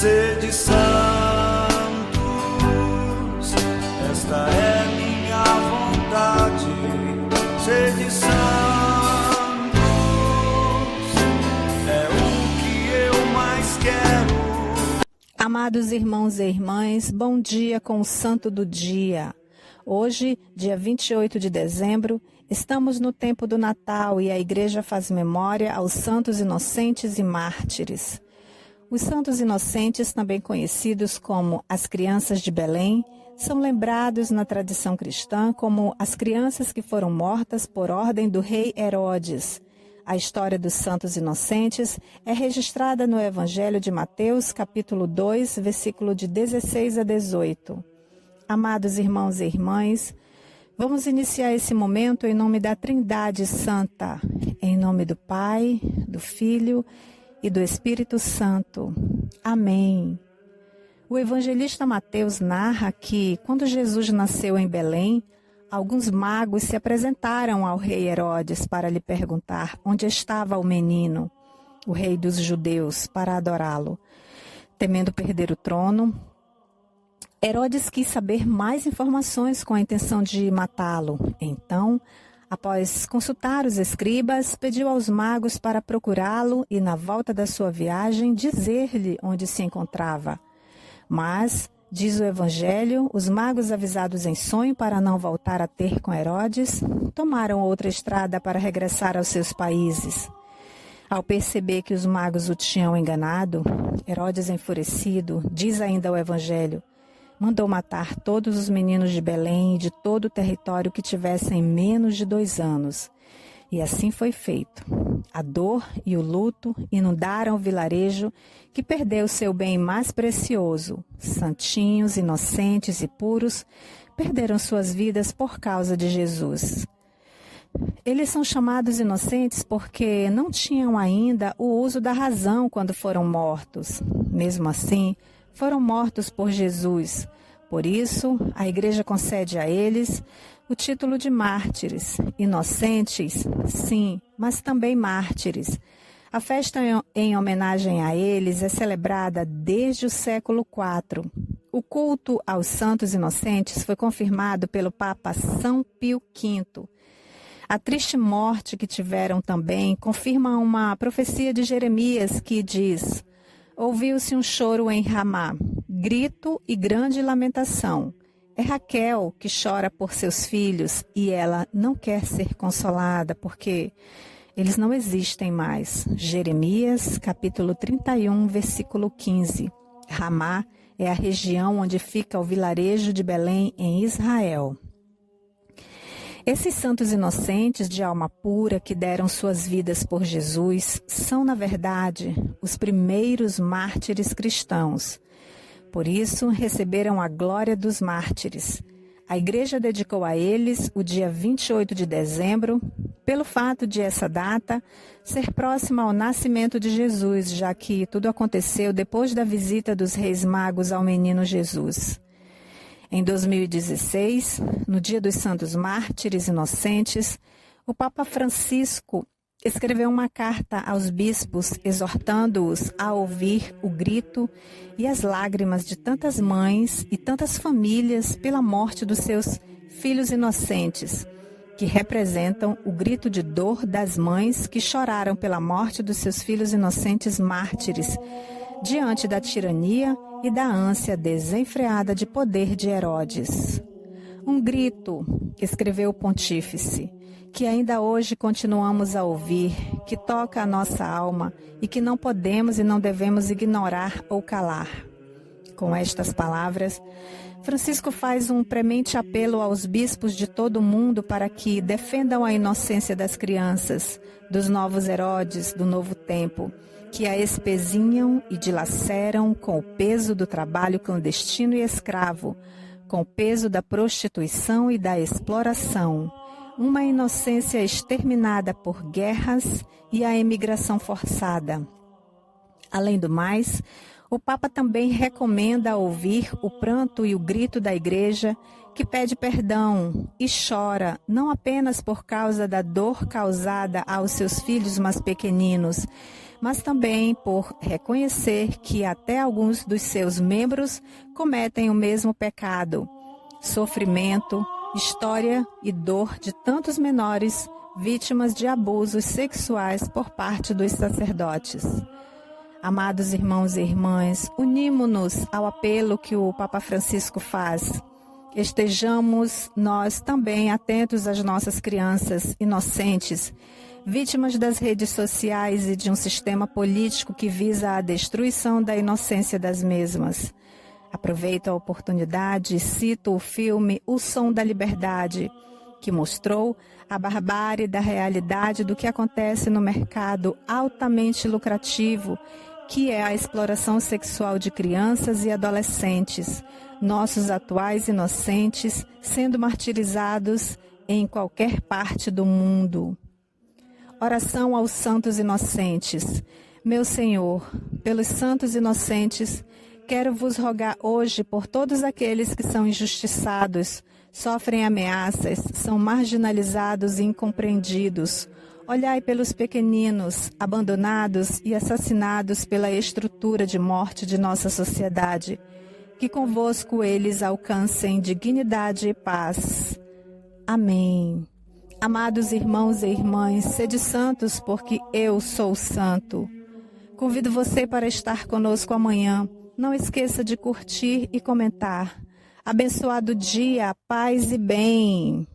Sede santos, esta é minha vontade. Sede santos, é o que eu mais quero. Amados irmãos e irmãs, bom dia com o Santo do Dia. Hoje, dia 28 de dezembro, estamos no tempo do Natal e a Igreja faz memória aos santos inocentes e mártires. Os santos inocentes, também conhecidos como as crianças de Belém, são lembrados na tradição cristã como as crianças que foram mortas por ordem do rei Herodes. A história dos santos inocentes é registrada no Evangelho de Mateus, capítulo 2, versículo de 16 a 18. Amados irmãos e irmãs, vamos iniciar esse momento em nome da Trindade Santa, em nome do Pai, do Filho e do Espírito Santo. Amém. O evangelista Mateus narra que, quando Jesus nasceu em Belém, alguns magos se apresentaram ao rei Herodes para lhe perguntar onde estava o menino, o rei dos judeus, para adorá-lo. Temendo perder o trono, Herodes quis saber mais informações com a intenção de matá-lo. Então, após consultar os escribas, pediu aos magos para procurá-lo e, na volta da sua viagem, dizer-lhe onde se encontrava. Mas, diz o Evangelho, os magos, avisados em sonho para não voltar a ter com Herodes, tomaram outra estrada para regressar aos seus países. Ao perceber que os magos o tinham enganado, Herodes, enfurecido, diz ainda o Evangelho, mandou matar todos os meninos de Belém e de todo o território que tivessem menos de 2 anos. E assim foi feito. A dor e o luto inundaram o vilarejo, que perdeu seu bem mais precioso. Santinhos, inocentes e puros perderam suas vidas por causa de Jesus. Eles são chamados inocentes porque não tinham ainda o uso da razão quando foram mortos. Mesmo assim, foram mortos por Jesus. Por isso, a Igreja concede a eles o título de mártires. Inocentes, sim, mas também mártires. A festa em homenagem a eles é celebrada desde o século IV. O culto aos santos inocentes foi confirmado pelo Papa São Pio V. A triste morte que tiveram também confirma uma profecia de Jeremias que diz: ouviu-se um choro em Ramá, grito e grande lamentação. É Raquel que chora por seus filhos e ela não quer ser consolada porque eles não existem mais. Jeremias, capítulo 31, versículo 15. Ramá é a região onde fica o vilarejo de Belém, em Israel. Esses santos inocentes de alma pura que deram suas vidas por Jesus são, na verdade, os primeiros mártires cristãos. Por isso, receberam a glória dos mártires. A Igreja dedicou a eles o dia 28 de dezembro, pelo fato de essa data ser próxima ao nascimento de Jesus, já que tudo aconteceu depois da visita dos Reis Magos ao menino Jesus. Em 2016, no Dia dos Santos Mártires Inocentes, o Papa Francisco escreveu uma carta aos bispos exortando-os a ouvir o grito e as lágrimas de tantas mães e tantas famílias pela morte dos seus filhos inocentes, que representam o grito de dor das mães que choraram pela morte dos seus filhos inocentes mártires, diante da tirania e da ânsia desenfreada de poder de Herodes. Um grito, escreveu o pontífice, que ainda hoje continuamos a ouvir, que toca a nossa alma e que não podemos e não devemos ignorar ou calar. Com estas palavras, Francisco faz um premente apelo aos bispos de todo o mundo para que defendam a inocência das crianças, dos novos Herodes do novo tempo, que a espezinham e dilaceram com o peso do trabalho clandestino e escravo, com o peso da prostituição e da exploração, uma inocência exterminada por guerras e a emigração forçada. Além do mais, O Papa também recomenda ouvir o pranto e o grito da Igreja, que pede perdão e chora, não apenas por causa da dor causada aos seus filhos mais pequeninos, mas também por reconhecer que até alguns dos seus membros cometem o mesmo pecado. Sofrimento, história e dor de tantos menores vítimas de abusos sexuais por parte dos sacerdotes. Amados irmãos e irmãs, unimo-nos ao apelo que o Papa Francisco faz. Estejamos nós também atentos às nossas crianças inocentes, vítimas das redes sociais e de um sistema político que visa a destruição da inocência das mesmas. Aproveito a oportunidade e cito o filme O Som da Liberdade, que mostrou a barbárie da realidade do que acontece no mercado altamente lucrativo, que é a exploração sexual de crianças e adolescentes, nossos atuais inocentes sendo martirizados em qualquer parte do mundo. Oração aos santos inocentes. Meu Senhor, pelos santos inocentes, quero vos rogar hoje por todos aqueles que são injustiçados, sofrem ameaças, são marginalizados e incompreendidos. Olhai pelos pequeninos, abandonados e assassinados pela estrutura de morte de nossa sociedade. Que convosco eles alcancem dignidade e paz. Amém. Amados irmãos e irmãs, sede santos, porque eu sou santo. Convido você para estar conosco amanhã. Não esqueça de curtir e comentar. Abençoado dia, paz e bem.